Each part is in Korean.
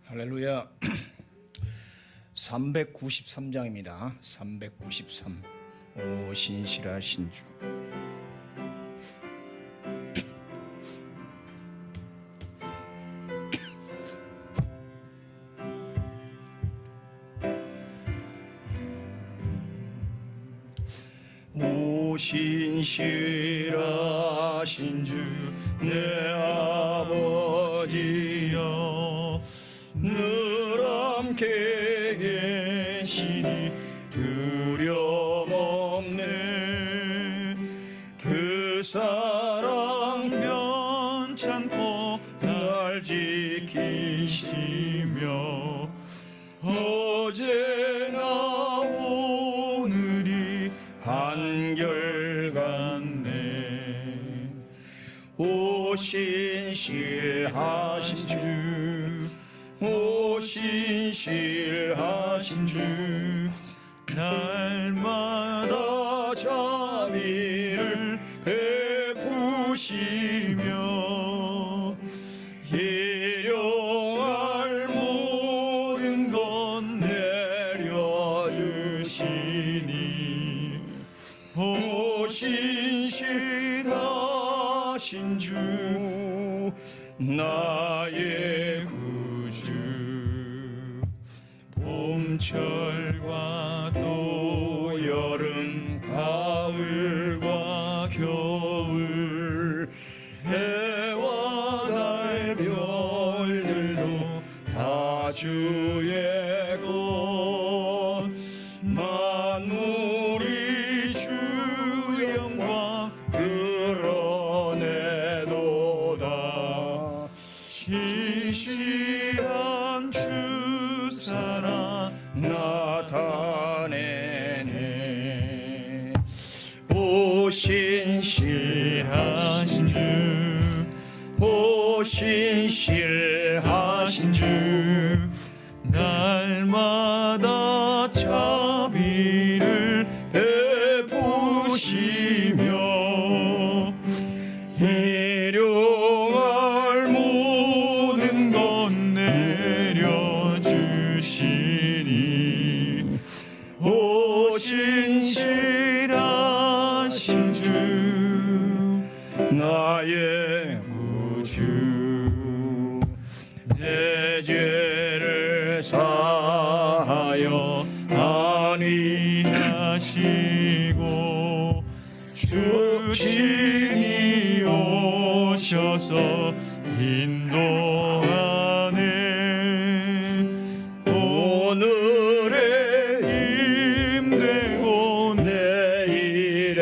할렐루야. 393장입니다. 393. 오 신실하신 주. 오 신실하신 주 내 아버지여, 늘 함께 계시니 두려움없네. 그 사랑 변찮고 날 지키시며 어제나 오늘이 한결같네. 오 신실하신 주, 오 신실하신 주, 날마다 자비를 베푸시며 일용할 모든 것 내려주시니 오 신실하신 주 나의 구주. 봄철과 또 여름 가을과 겨울, 해와 달 별들도 다 주의 것. 만물이 주 영광 드러내도다. 신실한 주 사랑 나타내네. 오 신실하신 주, 오 신실하신 주, 날마다 자비를 베푸시며 일용할 모든 것 내려주시니 오 신실하신 주 나의 구주. 내 죄를 사하여 안위하시고 주신이 오셔서 인도하네. 오늘의 힘되고 내일의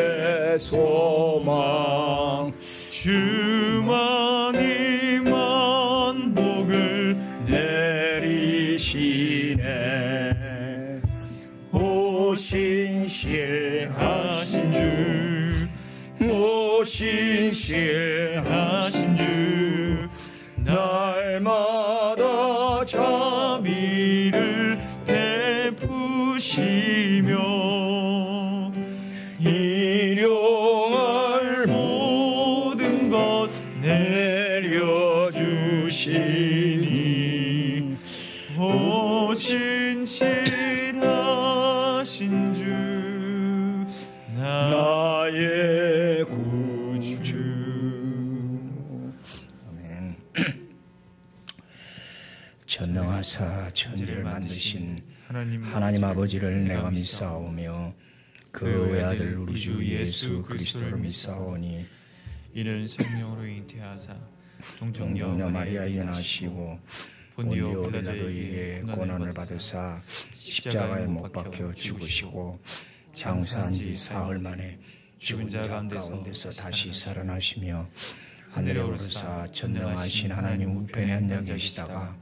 소망, 주만이 만복을 내리시네. 오 신실하신 주, 오 신실하신 주, 날마다 자비를 베푸시며 일용할 모든 것 내려주시니 오 신실하신 주 나의 구주. 아멘. 전능하사 천지를 만드신 하나님 아버지를 내가 믿사오며 그 외아들 우리 주 예수 그리스도를 믿사오니 이는 성령으로 잉태하사 동정녀 마리아에 나시고 본디오 빌라도에게 고난을 받으사 십자가에 못 박혀 죽으시고 장사한 지 사흘 만에 죽은 자 가운데서 다시 살아나시며 하늘에 오르사 전능하신 하나님 우편에 앉아 계시다가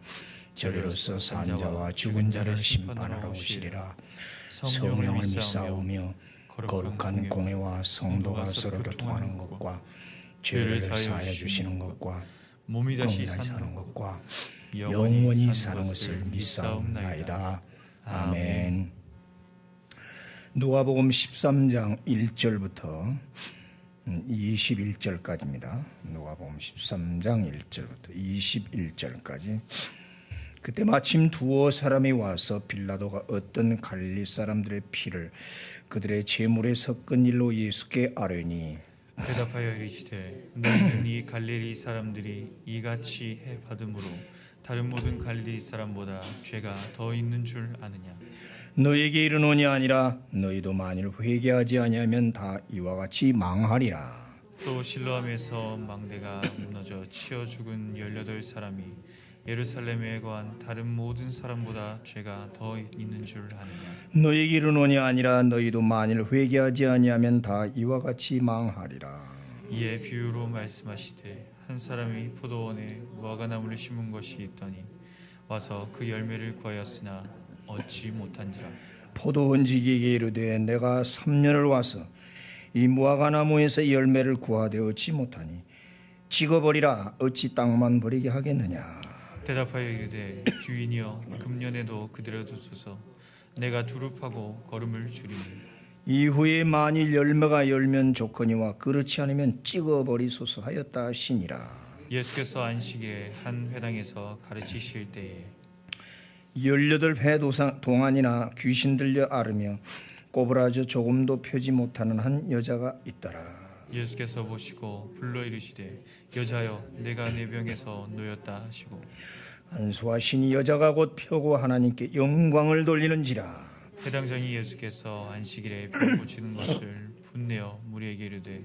저리로서 산 자와 죽은 자를 심판하러 오시리라. 성령을 믿사오며 거룩한 공회와 성도가 서로 교통하는 것과 죄를 사하여 주시는 것과 몸이 다시 사는 것과 영원히 사는 것을 믿사옵나이다. 아멘. 누가복음 13장 1절부터 21절까지입니다. 누가복음 13장 1절부터 21절까지 그때 마침 두어 사람이 와서 빌라도가 어떤 갈릴리 사람들의 피를 그들의 제물에 섞은 일로 예수께 아뢰니 대답하여 이르시되 너희는 이 갈릴리 사람들이 이같이 해 받음으로 다른 모든 갈릴리 사람보다 죄가 더 있는 줄 아느냐. 너에게 이르노니 아니라 너희도 만일 회개하지 아니하면 다 이와 같이 망하리라. 또 실로암에서 망대가 무너져 치어 죽은 18사람이 예루살렘에 거한 다른 모든 사람보다 죄가 더 있는 줄 아느냐. 너에게 이르노니 아니라 너희도 만일 회개하지 아니하면 다 이와 같이 망하리라. 이에 비유로 말씀하시되 한 사람이 포도원에 무화과나무를 심은 것이 있더니 와서 그 열매를 구하였으나 얻지 못한지라. 포도원지기에게 이르되 내가 3년을 와서 이 무화과나무에서 열매를 구하되 얻지 못하니 찍어버리라. 어찌 땅만 버리게 하겠느냐. 대답하여 이르되 주인이여 금년에도 그대로 두소서. 내가 두릅하고 거름을 주리니. 이후에 만일 열매가 열면 좋거니와 그렇지 않으면 찍어버리소서 하였다 하시니라. 예수께서 안식일에 한 회당에서 가르치실 때에 18회 동안이나 귀신 들려 앓으며 꼬부라져 조금도 펴지 못하는 한 여자가 있더라. 예수께서 보시고 불러 이르시되 여자여 내가 내 병에서 놓였다 하시고 안수하시니 여자가 곧 펴고 하나님께 영광을 돌리는지라. 회당장이 예수께서 안식일에 병 고치는 것을 분내어 무리에게 이르되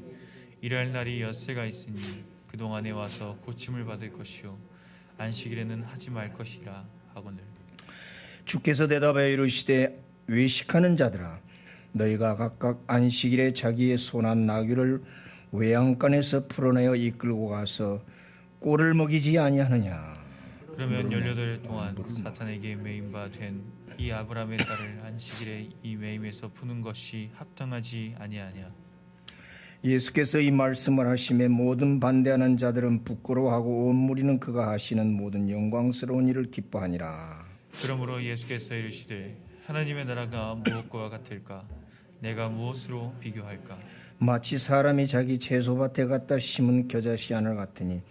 일할 날이 엿새가 있으니 그동안에 와서 고침을 받을 것이요 안식일에는 하지 말 것이라 하거늘. 주께서 대답하여 이르시되 외식하는 자들아 너희가 각각 안식일에 자기의 손한 나귀를 외양간에서 풀어내어 이끌고 가서 꼴을 먹이지 아니하느냐. 그러면 18일 동안 사탄에게 매임 바 된 이 아브라함의 딸을 안식일에 이 매임에서 푸는 것이 합당하지 아니하냐. 예수께서 이 말씀을 하심에 모든 반대하는 자들은 부끄러워하고 온 무리는 그가 하시는 모든 영광스러운 일을 기뻐하니라. 그러므로 예수께서 이르시되 하나님의 나라가 무엇과 같을까? 내가 무엇으로 비교할까? 마치 사람이 자기 채소밭에 갖다 심은 겨자씨 하늘 같으니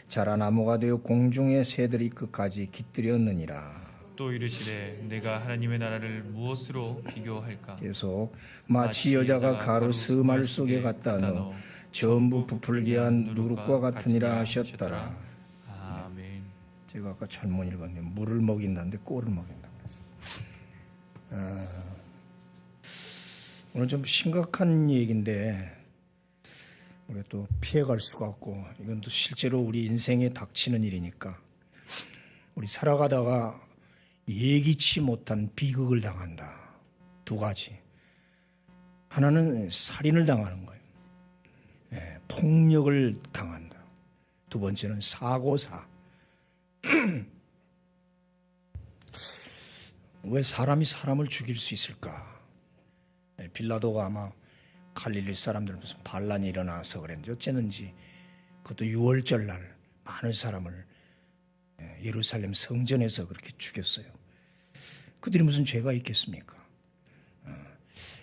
자라 나무가 되어 공중의 새들이 그까지 깃들였느니라. 또 이르시되 내가 하나님의 나라를 무엇으로 비교할까? 계속 마치 여자가 가루 스말 속에 갖다 넣어 전부 부풀게 한 누룩과 같으니라 하셨더라. 아멘. 제가 아까 잘못 읽었네요. 물을 먹인다는데 꼴을 먹인다고 그랬어요. 오늘 좀 심각한 얘기인데 우리가 또 피해갈 수가 없고 이건 또 실제로 우리 인생에 닥치는 일이니까 우리 살아가다가 예기치 못한 비극을 당한다. 두 가지. 하나는 살인을 당하는 거예요. 폭력을 당한다. 두 번째는 사고사. 왜 사람이 사람을 죽일 수 있을까? 빌라도가 아마 갈릴리 사람들 무슨 반란이 일어나서 그랬는지 어쨌는지 그것도 6월절 날 많은 사람을 예루살렘 성전에서 그렇게 죽였어요. 그들이 무슨 죄가 있겠습니까?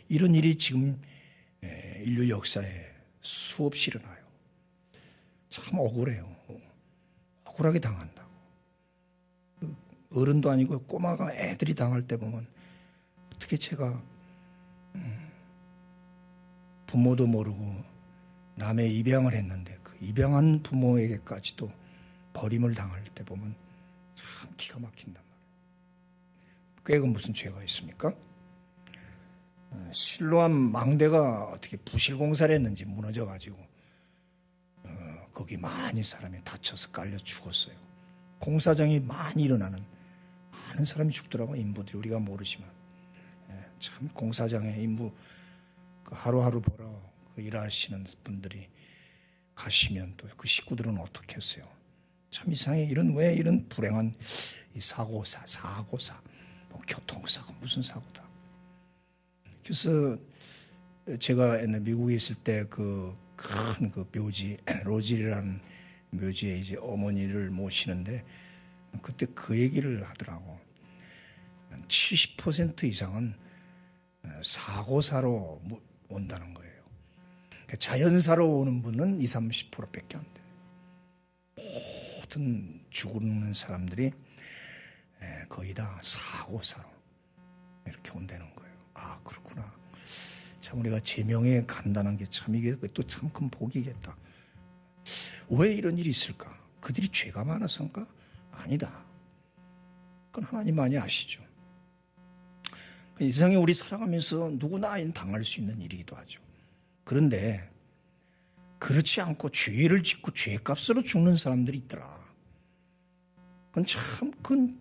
이런 일이 지금 인류 역사에 수없이 일어나요. 참 억울해요. 억울하게 당한다고. 어른도 아니고 꼬마가 애들이 당할 때 보면 어떻게 제가 부모도 모르고 남의 입양을 했는데 그 입양한 부모에게까지도 버림을 당할 때 보면 참 기가 막힌단 말이에요. 꾀가 무슨 죄가 있습니까? 실로암 망대가 어떻게 부실공사를 했는지 무너져가지고 거기 많이 사람이 다쳐서 깔려 죽었어요. 공사장이 많이 일어나는 많은 사람이 죽더라고. 인부들이 우리가 모르지만 참 공사장에 인부 그 하루하루 보러 그 일하시는 분들이 가시면 또 그 식구들은 어떻게 했어요? 참 이상해. 왜 이런 불행한 이 사고사, 뭐 교통사고 무슨 사고다. 그래서 제가 옛날 미국에 있을 때 그 큰 그 묘지 로질이라는 묘지에 이제 어머니를 모시는데 그때 그 얘기를 하더라고. 70% 이상은 사고사로 온다는 거예요. 자연사로 오는 분은 20-30%밖에 안 돼요. 모든 죽는 사람들이 거의 다 사고사로 이렇게 온다는 거예요. 아, 그렇구나. 참 우리가 제명에 간다는 게 참 이게 또 참 큰 복이겠다. 왜 이런 일이 있을까? 그들이 죄가 많아서인가? 아니다. 그건 하나님만이 아시죠. 이 세상에 우리 살아가면서 누구나 당할 수 있는 일이기도 하죠. 그런데 그렇지 않고 죄를 짓고 죄값으로 죽는 사람들이 있더라. 그건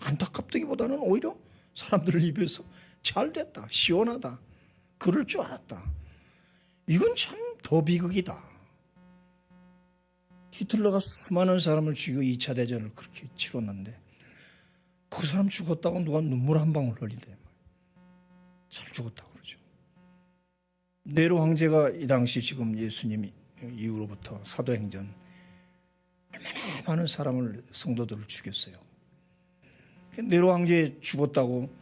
안타깝다기보다는 오히려 사람들을 입에서 잘 됐다, 시원하다, 그럴 줄 알았다. 이건 참 더 비극이다. 히틀러가 수많은 사람을 죽이고 2차 대전을 그렇게 치렀는데 그 사람 죽었다고 누가 눈물 한 방울 흘리대. 잘 죽었다고 그러죠. 네로 황제가 이 당시 지금 예수님 이후로부터 사도행전 얼마나 많은 사람을 성도들을 죽였어요. 네로 황제 죽었다고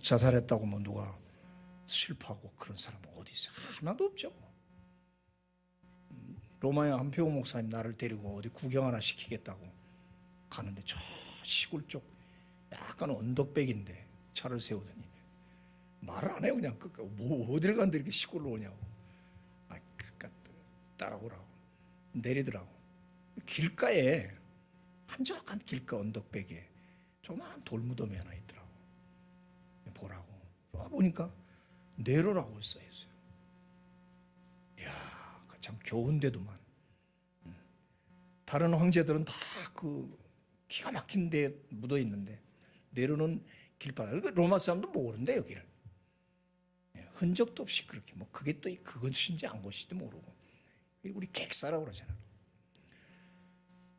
자살했다고 뭐 누가 슬퍼하고 그런 사람은 어디 있어요? 하나도 없죠. 로마의 한표호 목사님 나를 데리고 어디 구경 하나 시키겠다고 가는데 저 시골 쪽 약간 언덕백인데 차를 세우더니 말을 안 해요. 그냥 뭐 어딜 간데 이렇게 시골로 오냐고. 그러니까 따라오라고 내리더라고. 길가에 한적한 길가 언덕백에 조그만 돌무덤이 하나 있더라고. 보라고. 보니까 네로라고 써있어요. 이야, 참 겨운데도만. 다른 황제들은 다 그 기가 막힌 데 묻어 있는데 네로는 길바닥. 로마 사람도 모르는데 여기를. 흔적도 없이 그렇게 뭐 그게 또 그것인지 안 것인지도 모르고. 우리 객사라고 그러잖아요.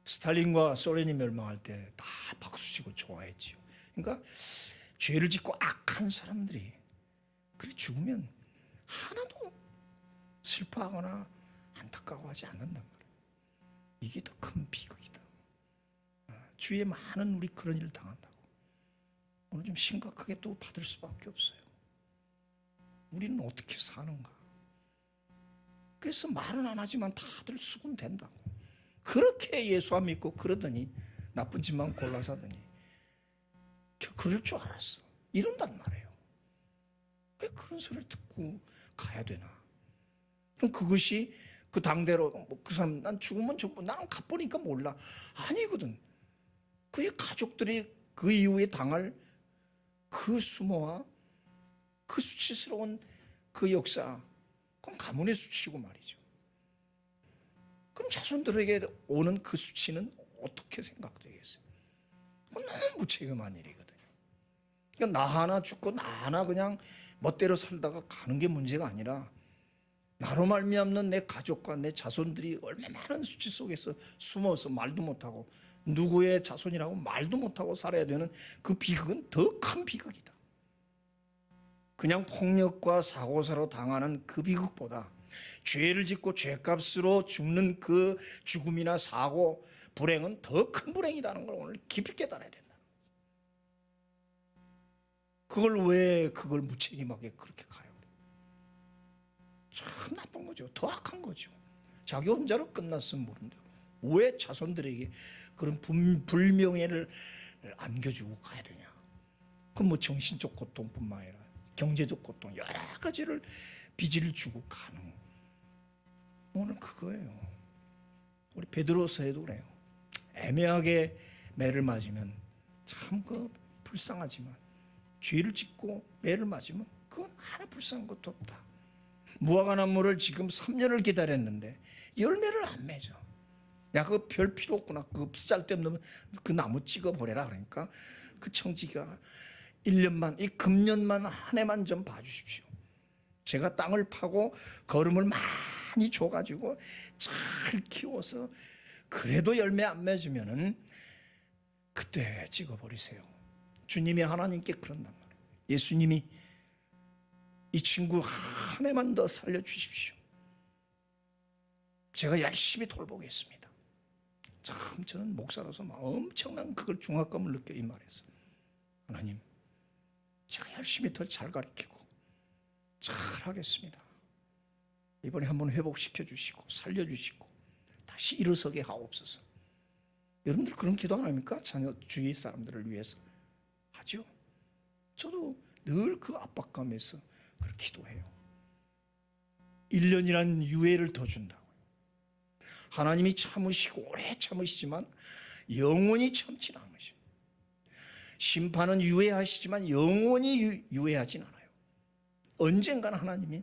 스탈린과 소련이 멸망할 때 다 박수치고 좋아했지요. 그러니까 죄를 짓고 악한 사람들이 그렇게 죽으면 하나도 슬퍼하거나 안타까워하지 않는단 말이에요. 이게 더 큰 비극이다. 주위에 많은 우리 그런 일을 당한다고. 오늘 좀 심각하게 또 받을 수밖에 없어요. 우리는 어떻게 사는가? 그래서 말은 안 하지만 다들 수군된다고. 그렇게 예수 안 믿고 그러더니 나쁜 짓만 골라서 하더니 그럴 줄 알았어. 이런단 말이에요. 왜 그런 소리를 듣고 가야 되나? 그럼 그것이 그 당대로 그 사람 난 죽으면 죽고 나는 가보니까 몰라. 아니거든. 그의 가족들이 그 이후에 당할 그 수모와 그 수치스러운 그 역사, 그건 가문의 수치고 말이죠. 그럼 자손들에게 오는 그 수치는 어떻게 생각되겠어요? 그건 너무 무책임한 일이거든요. 그러니까 나 하나 죽고 나 하나 그냥 멋대로 살다가 가는 게 문제가 아니라 나로 말미암는 내 가족과 내 자손들이 얼마나 많은 수치 속에서 숨어서 말도 못하고 누구의 자손이라고 말도 못하고 살아야 되는 그 비극은 더 큰 비극이다. 그냥 폭력과 사고사로 당하는 그 비극보다 죄를 짓고 죄값으로 죽는 그 죽음이나 사고, 불행은 더 큰 불행이라는 걸 오늘 깊이 깨달아야 된다. 그걸 무책임하게 그렇게 가요? 참 나쁜 거죠. 더 악한 거죠. 자기 혼자로 끝났으면 모르는데 왜 자손들에게 그런 불명예를 안겨주고 가야 되냐? 그건 뭐 정신적 고통뿐만 아니라 경제적 고통 여러 가지를 빚을 주고 가는 오늘 그거예요. 우리 베드로서에도 그래요. 애매하게 매를 맞으면 참 불쌍하지만 죄를 짓고 매를 맞으면 그건 하나 불쌍한 것도 없다. 무화과나무를 지금 3년을 기다렸는데 열매를 안 맺어. 야, 그거 별 필요 없구나. 그거 쓸데없는 그 나무 찍어버려라. 그러니까 그 청지기가 1년만, 이 금년만 한 해만 좀 봐주십시오. 제가 땅을 파고 거름을 많이 줘가지고 잘 키워서 그래도 열매 안 맺으면은 그때 찍어버리세요. 주님이 하나님께 그런단 말이에요. 예수님이 이 친구 한 해만 더 살려주십시오. 제가 열심히 돌보겠습니다. 참 저는 목사로서 엄청난 그걸 중압감을 느껴 이 말에서. 하나님, 제가 열심히 더 잘 가르치고 잘 하겠습니다. 이번에 한번 회복시켜 주시고 살려주시고 다시 일어서게 하옵소서. 여러분들 그런 기도 안 합니까? 자녀 주위 사람들을 위해서. 하죠. 저도 늘 그 압박감에서 그렇게 기도해요. 1년이라는 유예를 더 준다고요. 하나님이 참으시고 오래 참으시지만 영원히 참지는 않으십니다. 심판은 유예하시지만 영원히 유예하진 않아요. 언젠가는 하나님이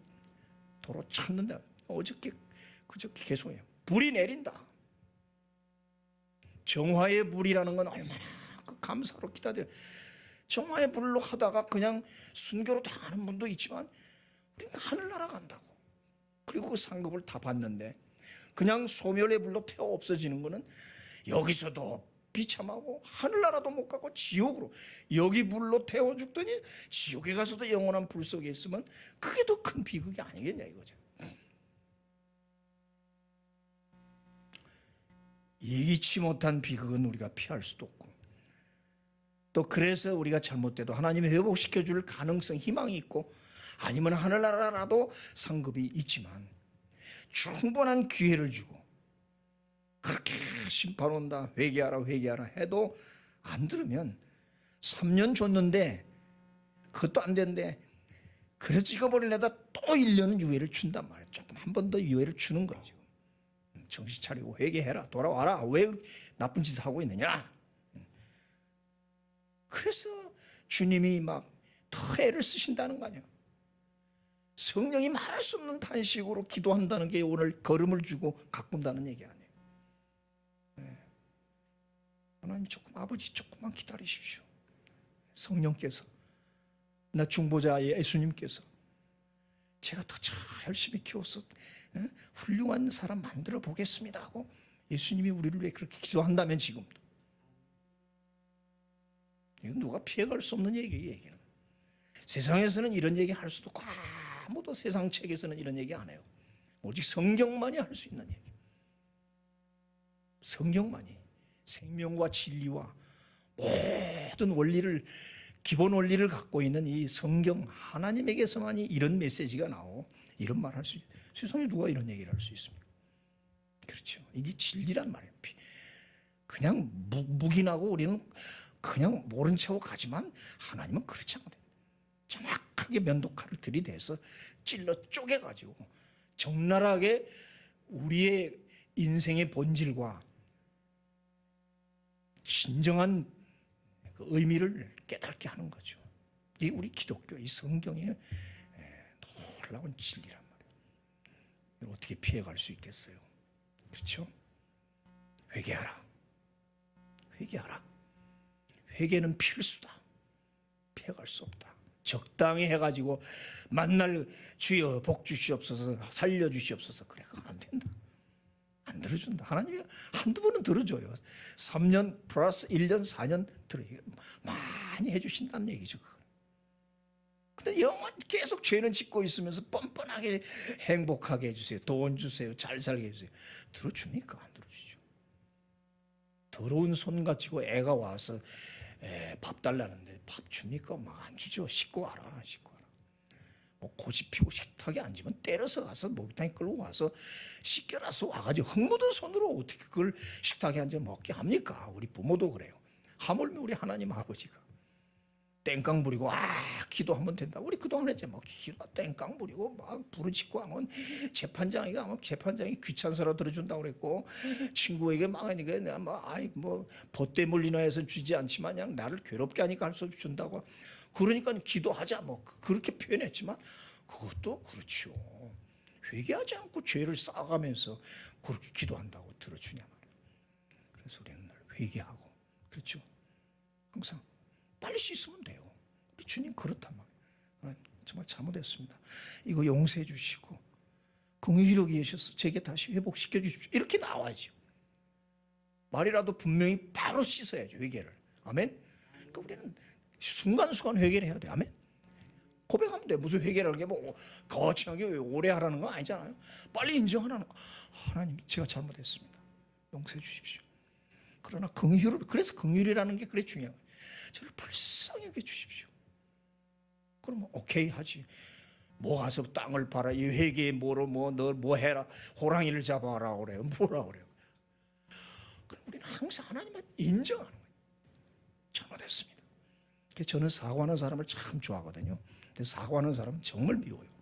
도로 찾는다. 그저께 계속해요. 불이 내린다. 정화의 불이라는 건 얼마나 감사로 기다려요. 정화의 불로 하다가 그냥 순교로 당하는 분도 있지만 우리는 하늘나라 간다고. 그리고 그 상급을 다 받는데 그냥 소멸의 불로 태워 없어지는 거는 여기서도 비참하고 하늘나라도 못 가고 지옥으로, 여기 불로 태워 죽더니 지옥에 가서도 영원한 불 속에 있으면 그게 더 큰 비극이 아니겠냐 이거죠. 예기치 못한 비극은 우리가 피할 수도 없고, 또 그래서 우리가 잘못돼도 하나님이 회복시켜 줄 가능성, 희망이 있고, 아니면 하늘나라라도 상급이 있지만 충분한 기회를 주고 그렇게 심판 온다, 회개하라 회개하라 해도 안 들으면 3년 줬는데 그것도 안 된대. 그래서 찍어버린 애다 또 1년 유예를 준단 말이에요. 조금 한 번 더 유예를 주는 거죠. 정신 차리고 회개해라, 돌아와라. 왜 나쁜 짓을 하고 있느냐. 그래서 주님이 막 더 애를 쓰신다는 거 아니야. 성령이 말할 수 없는 탄식으로 기도한다는 게 오늘 걸음을 주고 가꾼다는 얘기 아니에요. 하나님 아버지 조금만 기다리십시오. 성령께서, 나 중보자 예수님께서 제가 더 열심히 키워서 훌륭한 사람 만들어 보겠습니다 하고 예수님이 우리를 위해 그렇게 기도한다면, 지금도 이건 누가 피해갈 수 없는 얘기는. 세상에서는 이런 얘기 할 수도 없고 아무도 세상 책에서는 이런 얘기 안 해요. 오직 성경만이 할 수 있는 얘기. 성경만이 생명과 진리와 모든 원리를, 기본 원리를 갖고 있는 이 성경 하나님에게서만이 이런 메시지가 나오고 이런 말 할 수 있어요. 세상에 누가 이런 얘기를 할 수 있습니까? 그렇죠. 이게 진리란 말이에요. 그냥 묵인하고 우리는 그냥 모른 척하고 가지만 하나님은 그렇지 않거든요. 정확하게 면도칼을 들이대서 찔러 쪼개가지고 적나라하게 우리의 인생의 본질과 진정한 그 의미를 깨닫게 하는 거죠. 이게 우리 기독교, 이 성경의 놀라운 진리란 말이에요. 이걸 어떻게 피해갈 수 있겠어요? 그렇죠? 회개하라. 회개하라. 회개는 필수다. 피해갈 수 없다. 적당히 해가지고 만날 주여 복 주시옵소서, 살려주시옵소서, 그래 그거 안 된다. 안 들어준다. 하나님이 한두 번은 들어줘요. 3년 플러스 1년 4년 들어요. 많이 해주신다는 얘기죠. 근데 영원 계속 죄는 짓고 있으면서 뻔뻔하게 행복하게 해주세요, 돈 주세요, 잘 살게 해주세요. 들어주니까 안 들어주죠. 더러운 손 가지고 애가 와서 밥 달라는데 밥 줍니까? 막 안 주죠. 씻고 와라, 씻고 와라. 뭐 고집 피고 식탁에 앉으면 때려서 가서 목욕탕에 끌고 와서 씻겨라서 와가지고 흙 묻은 손으로 어떻게 그걸 식탁에 앉아 먹게 합니까? 우리 부모도 그래요. 하물며 우리 하나님 아버지가 땡깡 부리고 기도하면 된다. 우리 그동안 했지. 뭐 기도 땡깡 부리고 막 부르짖고 하면 재판장이 귀찮아서 들어준다고 그랬고, 친구에게 망하니까 내가 뭐 벗대 물리나 해서 주지 않지만 그냥 나를 괴롭게 하니까 할 수 없이 준다고. 그러니까 기도하자 뭐 그렇게 표현했지만 그것도 그렇죠. 회개하지 않고 죄를 쌓아가면서 그렇게 기도한다고 들어주냐 말이에요. 그래서 우리는 늘 회개하고, 그렇죠. 항상 빨리 씻으면 돼요. 우리 주님 그렇단 말이에요. 정말 잘못했습니다. 이거 용서해 주시고 긍휼히 계셔서 제게 다시 회복시켜 주십시오. 이렇게 나와야죠. 말이라도 분명히 바로 씻어야죠. 회개를. 아멘. 그러니까 우리는 순간순간 회개를 해야 돼요. 아멘. 고백하면 돼. 무슨 회개라는 게 뭐 거창하게 오래 하라는 거 아니잖아요. 빨리 인정하라는 거. 하나님, 제가 잘못했습니다. 용서해 주십시오. 그러나 그래서 긍휼이라는 게 그래 중요한 거예요. 저를 불쌍히 여겨 주십시오. 그러면 오케이 하지. 뭐 가서 땅을 팔아, 이 회개에 너 뭐 해라, 호랑이를 잡아라 그래요. 뭐라 그래요. 그럼 우리는 항상 하나님을 인정하는 거예요. 잘못했습니다. 저는 사과하는 사람을 참 좋아하거든요. 근데 사과하는 사람은 정말 미워요.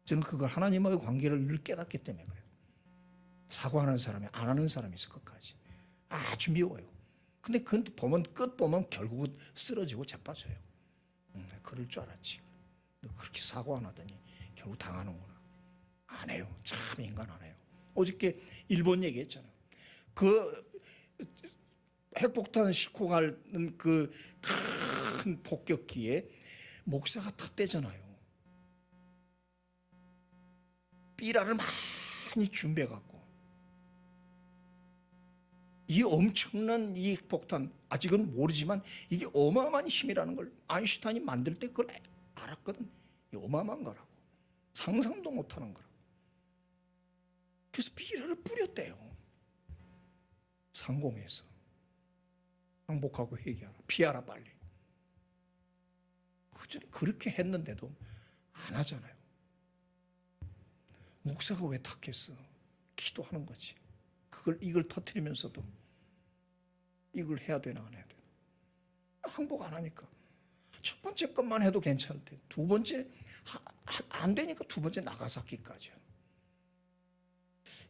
저는 그걸 하나님과의 관계를 늘 깨닫기 때문에 그래요. 사과하는 사람이 안 하는 사람이 있을 것까지 아주 미워요. 근데 그건 보면 끝 보면 결국은 쓰러지고 자빠져요. 그럴 줄 알았지. 그렇게 사과 안 하더니 결국 당하는구나. 안 해요. 참 인간 안 해요. 어저께 일본 얘기했잖아요. 그 핵폭탄 싣고 가는 그 큰 폭격기에 목사가 탔대잖아요. 삐라를 많이 준비해갖고 이 엄청난 이 핵폭탄 아직은 모르지만 이게 어마어마한 힘이라는 걸 아인슈타인이 만들 때 그걸 알았거든. 이 어마어마한 거라고. 상상도 못하는 거라고. 그래서 삐라를 뿌렸대요. 상공에서. 항복하고 회개하라. 피하라 빨리. 그전에 그렇게 했는데도 안 하잖아요. 목사가 왜 탁했어? 기도하는 거지. 이걸 터뜨리면서도 이걸 해야 되나 안 해야 되나. 항복 안 하니까. 첫 번째 것만 해도 괜찮을 때 두 번째 안 되니까 두 번째 나가사키까지요.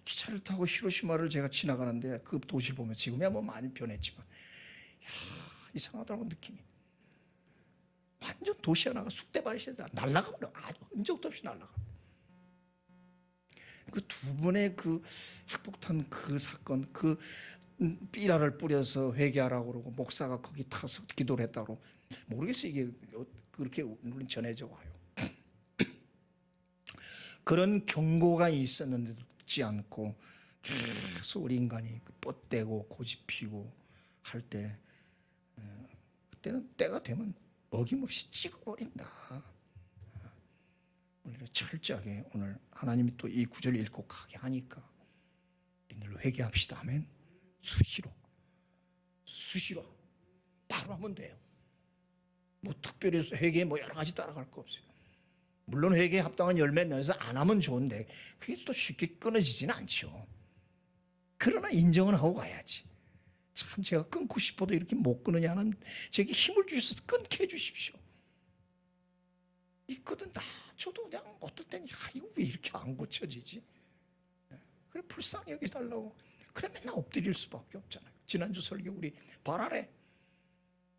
기차를 타고 히로시마를 제가 지나가는데 그 도시 보면 지금이야 뭐 많이 변했지만 이상하더라고 느낌이. 완전 도시 하나가 쑥대밭이 날아가버려. 아주 흔적도 없이 날아가. 그 두 번의 그 핵폭탄 그 사건 그 삐라를 뿌려서 회개하라고 그러고 목사가 거기 타서 기도를 했다고 모르겠어요. 이게 그렇게 물론 전해져 와요. 그런 경고가 있었는데도 듣지 않고 계속 우리 인간이 뻗대고 고집피고 할 때 그때는 때가 되면 어김없이 찍어버린다. 우리가 철저하게 오늘 하나님이 또 이 구절을 읽고 가게 하니까 늘 회개합시다 하면 수시로 바로 하면 돼요. 뭐 특별히 회개에 뭐 여러 가지 따라갈 거 없어요. 물론 회개에 합당한 열매를 내서 안 하면 좋은데 그게 또 쉽게 끊어지지는 않죠. 그러나 인정은 하고 가야지. 참 제가 끊고 싶어도 이렇게 못 끊느냐는 제게 힘을 주셔서 끊게 해주십시오. 있거든. 저도 그냥 어떨 때는 이거 왜 이렇게 안 고쳐지지? 그래 불쌍히 여기달라고. 그래 맨날 엎드릴 수밖에 없잖아요. 지난주 설교 우리 발아래.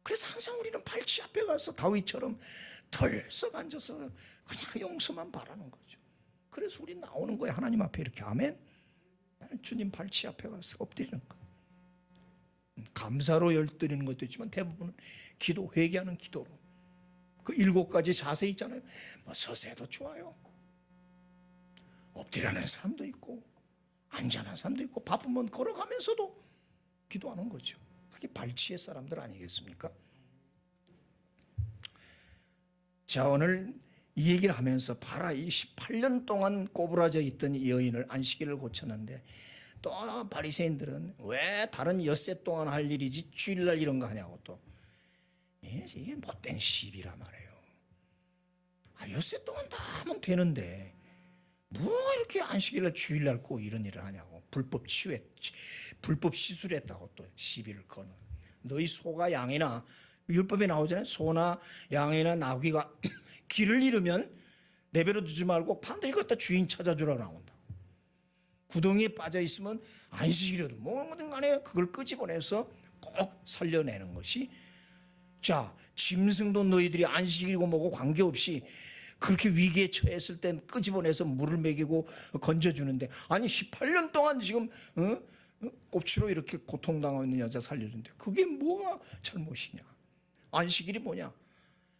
그래서 항상 우리는 발치 앞에 가서 다윗처럼 덜썩 앉아서 그냥 용서만 바라는 거죠. 그래서 우리 나오는 거예요. 하나님 앞에 이렇게 아멘. 나는 주님 발치 앞에 가서 엎드리는 거. 감사로 열드리는 것도 있지만 대부분은 기도, 회개하는 기도로. 그 7가지 자세 있잖아요. 뭐 서세도 좋아요. 엎드리는 사람도 있고 앉아는 사람도 있고 바쁘면 걸어가면서도 기도하는 거죠. 그게 발치의 사람들 아니겠습니까? 자, 오늘 이 얘기를 하면서 봐라, 이 18년 동안 꼬부라져 있던 이 여인을 안식일을 고쳤는데 또 바리새인들은 왜 다른 엿새 동안 할 일이지 주일날 이런 거 하냐고 또. 이게 못된 시비라 말이에요. 엿새 동안 다 하면 되는데 뭐 이렇게 안식일날 주일날 꼭 이런 일을 하냐고. 불법 시술했다고 또 시비를 거는. 너희 소가 양이나 율법에 나오잖아요. 소나 양이나 나귀가 길을 잃으면 내버려 두지 말고 반드시 갖다 주인 찾아주라 나온다. 구덩이에 빠져 있으면 안식일이라도 뭐든 간에 그걸 끄집어내서 꼭 살려내는 것이. 자, 짐승도 너희들이 안식일이고 뭐고 관계없이 그렇게 위기에 처했을 땐 끄집어내서 물을 먹이고 건져주는데, 아니 18년 동안 지금 꼽치로 이렇게 고통당하고 있는 여자 살려준대. 그게 뭐가 잘못이냐? 안식일이 뭐냐?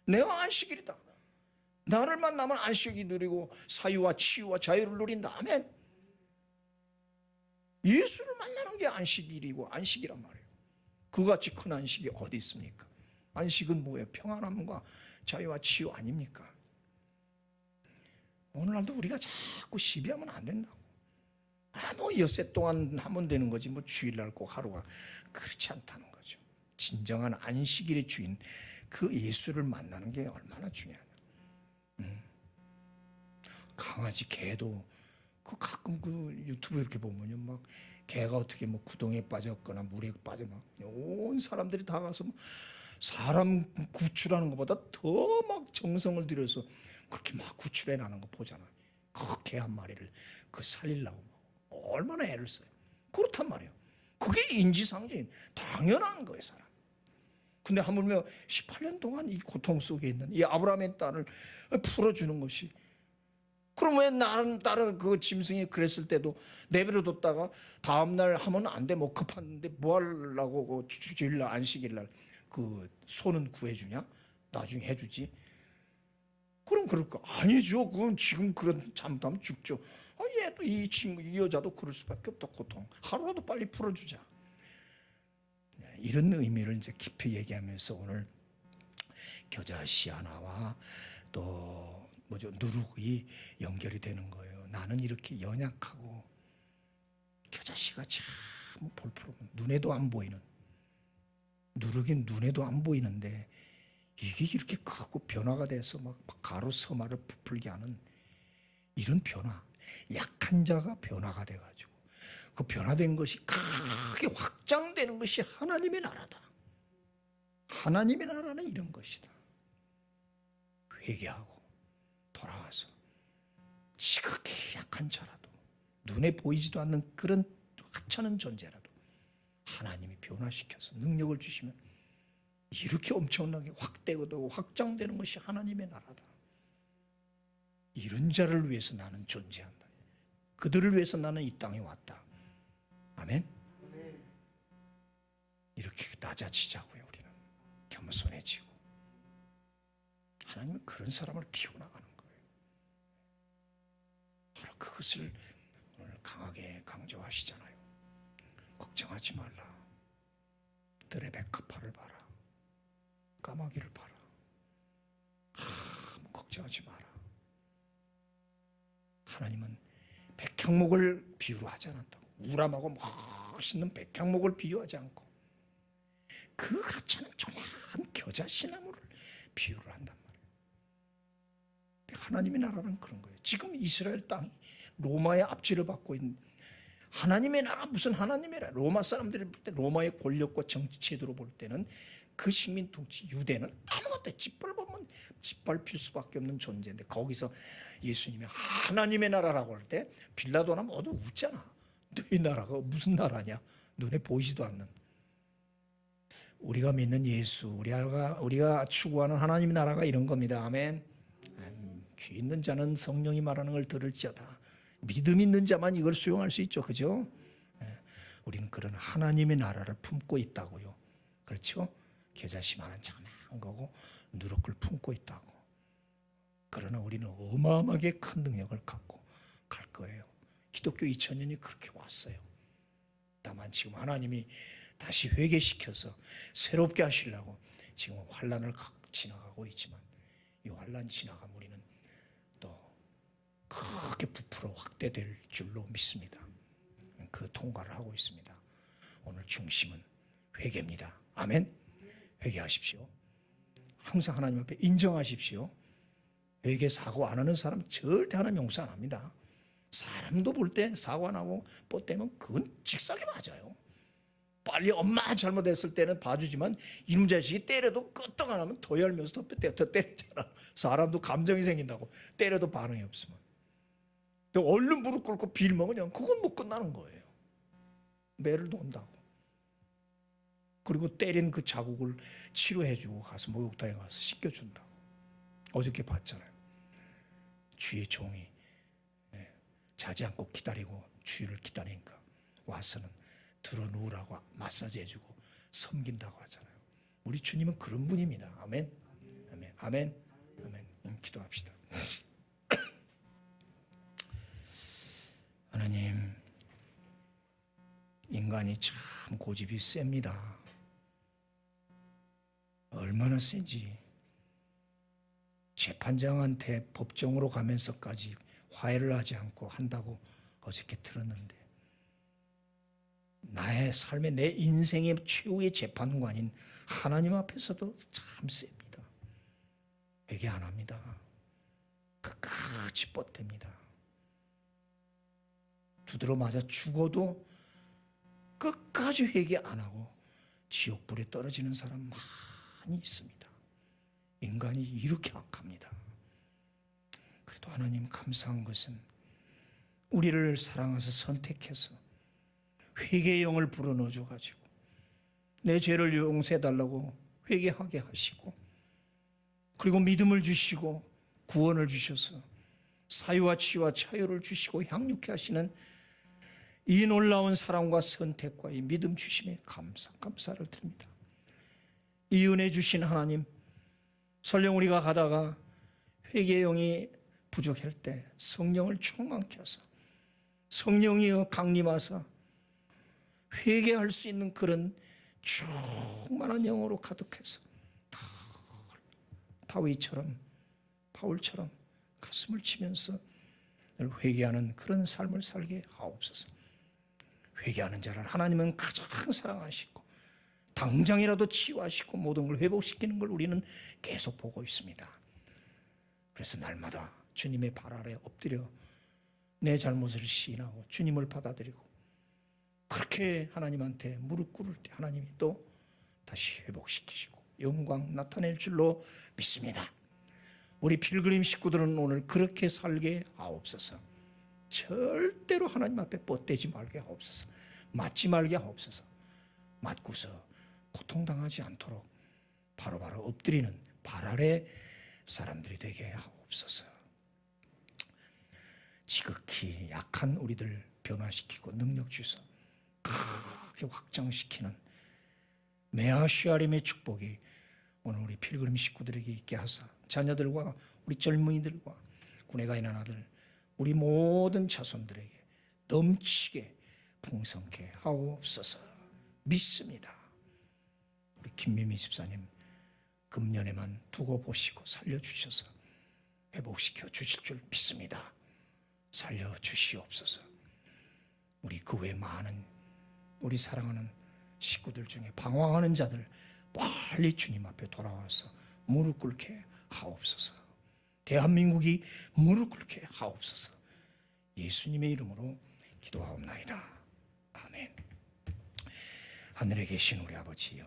내가 안식일이다. 나를 만나면 안식이 누리고 사유와 치유와 자유를 누린다. 아멘. 예수를 만나는 게 안식일이고 안식이란 말이에요. 그같이 큰 안식이 어디 있습니까? 안식은 뭐예요? 평안함과 자유와 치유 아닙니까? 오늘날도 우리가 자꾸 시비하면 안 된다고. 뭐 엿새 동안 하면 되는 거지 뭐 주일날 꼭 하루가. 그렇지 않다는 거죠. 진정한 안식일의 주인 그 예수를 만나는 게 얼마나 중요하냐. 강아지, 개도 그 가끔 그 유튜브 이렇게 보면요, 막 개가 어떻게 뭐 구덩이에 빠졌거나 물에 빠져 막 온 사람들이 다 가서 뭐 사람 구출하는 것보다 더 막 정성을 들여서 그렇게 막 구출해 나는 거 보잖아. 그 개 한 마리를 그 살리려고 얼마나 애를 써요. 그렇단 말이에요. 그게 인지상정인 당연한 거예요, 사람. 근데 하물며 18년 동안 이 고통 속에 있는 이 아브라함의 딸을 풀어주는 것이, 그럼 왜 다른 그 짐승이 그랬을 때도 내버려뒀다가 다음날 하면 안 돼, 뭐 급한데 뭐 하려고 그 주일날 안식일날 그 소는 구해주냐, 나중에 해주지. 그럼 그럴까? 아니죠. 그건 지금 그런 잘못하면 죽죠. 얘도 이 친구 이 여자도 그럴 수밖에 없다. 고통 하루라도 빨리 풀어주자. 이런 의미를 이제 깊이 얘기하면서 오늘 겨자씨 하나와 또 누룩이 연결이 되는 거예요. 나는 이렇게 연약하고 겨자씨가 참 볼푸르면 눈에도 안 보이는, 누룩이 눈에도 안 보이는데 이게 이렇게 크고 변화가 돼서 막 가루 서마를 부풀게 하는 이런 변화, 약한 자가 변화가 돼가지고 그 변화된 것이 크게 확장되는 것이 하나님의 나라다. 하나님의 나라는 이런 것이다. 회개하고 돌아와서 지극히 약한 자라도, 눈에 보이지도 않는 그런 하찮은 존재라도 하나님이 변화시켜서 능력을 주시면 이렇게 엄청나게 확대되고 확장되는 것이 하나님의 나라다. 이런 자를 위해서 나는 존재한다. 그들을 위해서 나는 이 땅에 왔다. 아멘. 이렇게 낮아지자고요. 우리는 겸손해지고 하나님은 그런 사람을 키워나가는 거예요. 바로 그것을 오늘 강하게 강조하시잖아요. 걱정하지 말라. 들의 백합화를 봐라. 까마귀를 봐라. 걱정하지 마라. 하나님은 백향목을 비유로 하지 않았다고. 우람하고 멋있는 백향목을 비유하지 않고 그 가짜는 조그만 겨자씨나무를 비유를 한단 말이에요. 하나님의 나라는 그런 거예요. 지금 이스라엘 땅이 로마의 압제를 받고 있는, 하나님의 나라 무슨 하나님의 나라. 로마 사람들이 볼 때, 로마의 권력과 정치 제도로 볼 때는 그 식민 통치 유대는 아무것도 짓밟으면 짓밟힐 수밖에 없는 존재인데, 거기서 예수님이 하나님의 나라라고 할 때 빌라도나 모두 웃잖아. 너희 나라가 무슨 나라냐, 눈에 보이지도 않는. 우리가 믿는 예수, 우리가 추구하는 하나님의 나라가 이런 겁니다. 아멘. 귀 있는 자는 성령이 말하는 걸 들을지어다. 믿음 있는 자만 이걸 수용할 수 있죠. 그죠? 우리는 그런 하나님의 나라를 품고 있다고요. 그렇죠? 겨자씨만한 자그마한 거고 누룩을 품고 있다고. 그러나 우리는 어마어마하게 큰 능력을 갖고 갈 거예요. 기독교 2000년이 그렇게 왔어요. 다만 지금 하나님이 다시 회개시켜서 새롭게 하시려고 지금 환난을 지나가고 있지만, 이 환난 지나가면 우리는 또 크게 부풀어 확대될 줄로 믿습니다. 그 통과를 하고 있습니다. 오늘 중심은 회개입니다. 아멘. 회개하십시오. 항상 하나님 앞에 인정하십시오. 회개 사고 안 하는 사람 절대 하나님 용서 안 합니다. 사람도 볼 때 사고 안 하고 뻗대면 그건 직사게 맞아요. 빨리 엄마 잘못했을 때는 봐주지만 이놈 자식이 때려도 끄떡 안 하면 더 열면서 더 때리잖아. 사람도 감정이 생긴다고. 때려도 반응이 없으면. 얼른 무릎 꿇고 빌면 그냥 그건 못 끝나는 거예요. 매를 논다고. 그리고 때린 그 자국을 치료해주고 가서 목욕탕에 가서 씻겨준다고. 어저께 봤잖아요. 주의 종이 자지 않고 기다리고 주의를 기다리니까 와서는 들어 누우라고 마사지 해주고 섬긴다고 하잖아요. 우리 주님은 그런 분입니다. 아멘. 아멘. 아멘. 아멘. 기도합시다. 하나님, 인간이 참 고집이 셉니다. 얼마나 센지. 재판장한테 법정으로 가면서까지 화해를 하지 않고 한다고 어저께 들었는데, 나의 삶의, 내 인생의 최후의 재판관인 하나님 앞에서도 참 셉니다. 회개 안 합니다. 끝까지 뻗댑니다. 두드러 맞아 죽어도 끝까지 회개 안 하고 지옥불에 떨어지는 사람 인간이 있습니다. 인간이 이렇게 악합니다. 그래도 하나님 감사한 것은 우리를 사랑해서 선택해서 회개의 영을 불어넣어줘 가지고 내 죄를 용서해달라고 회개하게 하시고, 그리고 믿음을 주시고 구원을 주셔서 사유와 치유와 자유를 주시고 향유케 하시는 이 놀라운 사랑과 선택과 이 믿음 주심에 감사를 드립니다. 이 은혜 주신 하나님, 설령 우리가 가다가 회개의 영이 부족할 때 성령을 충만케 하사 성령이여 강림하사 회개할 수 있는 그런 충만한 영으로 가득해서 다윗처럼 바울처럼 가슴을 치면서 회개하는 그런 삶을 살게 하옵소서. 회개하는 자를 하나님은 가장 사랑하시고 당장이라도 치유하시고 모든 걸 회복시키는 걸 우리는 계속 보고 있습니다. 그래서 날마다 주님의 발 아래 엎드려 내 잘못을 시인하고 주님을 받아들이고 그렇게 하나님한테 무릎 꿇을 때 하나님이 또 다시 회복시키시고 영광 나타낼 줄로 믿습니다. 우리 필그림 식구들은 오늘 그렇게 살게 하옵소서. 절대로 하나님 앞에 뻗대지 말게 하옵소서. 맞지 말게 하옵소서. 맞고서 고통당하지 않도록 바로바로 엎드리는 발 아래 사람들이 되게 하옵소서. 지극히 약한 우리들 변화시키고 능력 주셔서 크게 확장시키는 메아시아림의 축복이 오늘 우리 필그림 식구들에게 있게 하사 자녀들과 우리 젊은이들과 군에 가 있는 아들 우리 모든 자손들에게 넘치게 풍성케 하옵소서. 믿습니다. 우리 김미미 집사님 금년에만 두고 보시고 살려주셔서 회복시켜 주실 줄 믿습니다. 살려주시옵소서. 우리 그 외 많은 우리 사랑하는 식구들 중에 방황하는 자들 빨리 주님 앞에 돌아와서 무릎 꿇게 하옵소서. 대한민국이 무릎 꿇게 하옵소서. 예수님의 이름으로 기도하옵나이다. 아멘. 하늘에 계신 우리 아버지여,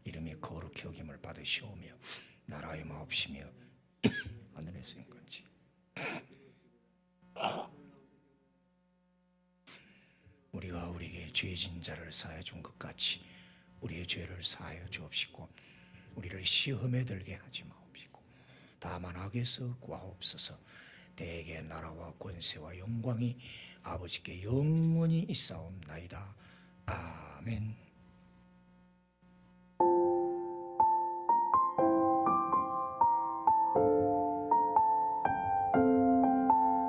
이름이 거룩히 여김을 받으시오며 나라의 마옵시며 하늘에서 인같이 우리가 우리에게 죄진 자를 사하여 준 것 같이 우리의 죄를 사하여 주옵시고 우리를 시험에 들게 하지 마옵시고 다만 악에서 구하옵소서. 대개 나라와 권세와 영광이 아버지께 영원히 있사옵나이다. 아멘.